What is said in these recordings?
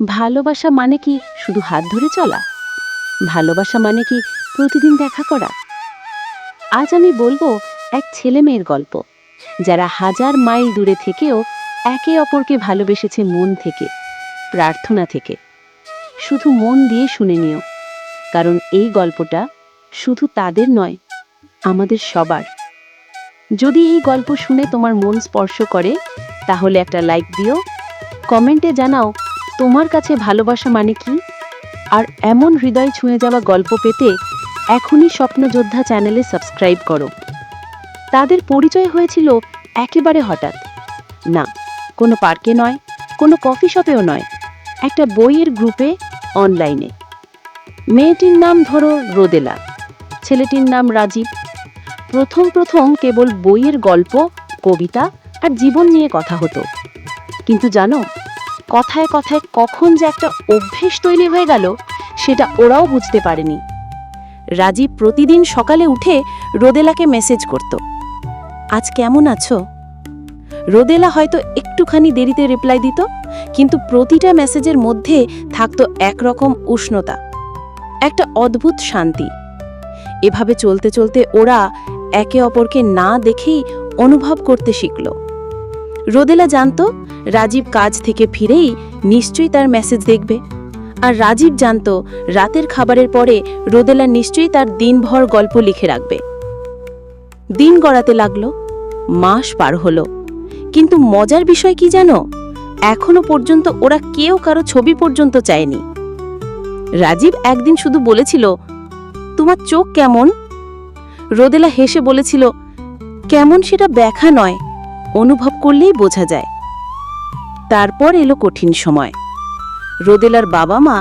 ভালোবাসা মানে কি শুধু হাত ধরে চলা? ভালোবাসা মানে কি প্রতিদিন দেখা করা? আজ আমি বলবো এক ছেলে মেয়ের গল্প, যারা হাজার মাইল দূরে থেকেও একে অপরকে ভালোবেসেছে মন থেকে, প্রার্থনা থেকে। শুধু মন দিয়ে শুনে নিও, কারণ এই গল্পটা শুধু তাদের নয়, আমাদের সবার। যদি এই গল্প শুনে তোমার মন স্পর্শ করে, তাহলে একটা লাইক দিও, কমেন্টে জানাও তোমার কাছে ভালোবাসা মানে কি। আর এমন হৃদয় ছুঁয়ে যাওয়া গল্প পেতে এখনই স্বপ্নযোদ্ধা চ্যানেলে সাবস্ক্রাইব করো। তাদের পরিচয় হয়েছিল একেবারে হঠাৎ না, কোনো পার্কে নয়, কোনো কফি শপেও নয়, একটা বইয়ের গ্রুপে অনলাইনে। মেয়েটির নাম ধরো রোদেলা, ছেলেটির নাম রাজীব। প্রথম কেবল বইয়ের গল্প, কবিতা আর জীবন নিয়ে কথা হতো, কিন্তু জানো, কথায় কথায় কখন যে একটা অভ্যেস তৈরি হয়ে গেল সেটা ওরাও বুঝতে পারেনি। রাজীব প্রতিদিন সকালে উঠে রোদেলাকে মেসেজ করত, আজ কেমন আছো? রোদেলা হয়তো একটুখানি দেরিতে রিপ্লাই দিত, কিন্তু প্রতিটা মেসেজের মধ্যে থাকতো একরকম উষ্ণতা, একটা অদ্ভুত শান্তি। এভাবে চলতে চলতে ওরা একে অপরকে না দেখেই অনুভব করতে শিখল। রোদেলা জানতো রাজীব কাজ থেকে ফিরেই নিশ্চয়ই তার মেসেজ দেখবে, আর রাজীব জানতো রাতের খাবারের পরে রোদেলা নিশ্চয়ই তার দিনভর গল্প লিখে রাখবে। দিন গড়াতে লাগলো, মাস পার হলো, কিন্তু মজার বিষয় কি জানো, এখনো পর্যন্ত ওরা কেউ কারো ছবি পর্যন্ত চায়নি। রাজীব একদিন শুধু বলেছিল, তোমার চোখ কেমন? রোদেলা হেসে বলেছিল, কেমন সেটা ব্যাখ্যা নয়, অনুভব করলেই বোঝা যায়। তারপর এলো কঠিন সময়। রোদেলার বাবা মা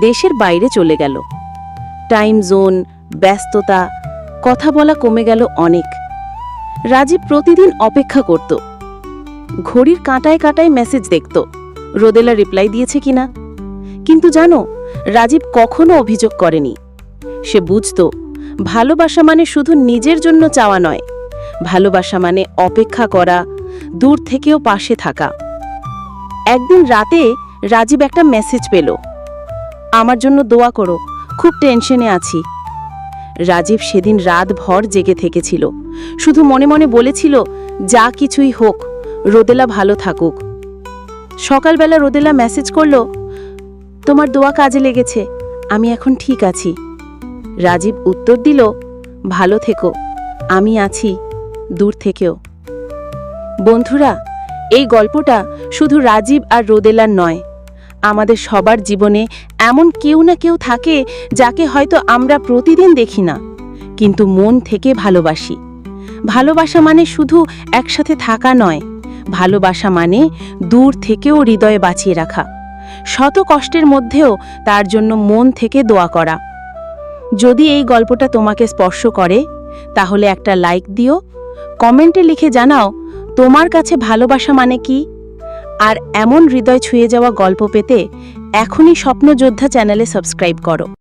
দেশের বাইরে চলে গেল। টাইম জোন, ব্যস্ততা, কথা বলা কমে গেল অনেক। রাজীব প্রতিদিন অপেক্ষা করত, ঘড়ির কাঁটায় কাঁটায় মেসেজ দেখত রোদেলা রিপ্লাই দিয়েছে কিনা। কিন্তু জানো, রাজীব কখনো অভিযোগ করেনি। সে বুঝত ভালোবাসা মানে শুধু নিজের জন্য চাওয়া নয়, ভালোবাসা মানে অপেক্ষা করা, দূর থেকেও পাশে থাকা। একদিন রাতে রাজীব একটা মেসেজ পেল, আমার জন্য দোয়া করো, খুব টেনশনে আছি। রাজীব সেদিন রাত ভর জেগে থেকেছিল, শুধু মনে মনে বলেছিল, যা কিছুই হোক রোদেলা ভালো থাকুক। সকালবেলা রোদেলা মেসেজ করল, তোমার দোয়া কাজে লেগেছে, আমি এখন ঠিক আছি। রাজীব উত্তর দিল, ভালো থেকো, আমি আছি, দূর থেকেও। বন্ধুরা, এই গল্পটা শুধু রাজীব আর রোদেলার নয়, আমাদের সবার জীবনে এমন কেউ না কেউ থাকে যাকে হয়তো আমরা প্রতিদিন দেখি না, কিন্তু মন থেকে ভালোবাসি। ভালোবাসা মানে শুধু একসাথে থাকা নয়, ভালোবাসা মানে দূর থেকেও হৃদয়ে বাঁচিয়ে রাখা, শত কষ্টের মধ্যেও তার জন্য মন থেকে দোয়া করা। যদি এই গল্পটা তোমাকে স্পর্শ করে, তাহলে একটা লাইক দিও, কমেন্টে লিখে জানাও তোমার কাছে ভালোবাসা মানে কি। আর এমন হৃদয় ছুঁয়ে যাওয়া গল্প পেতে এখনই স্বপ্নযোদ্ধা চ্যানেলে সাবস্ক্রাইব করো।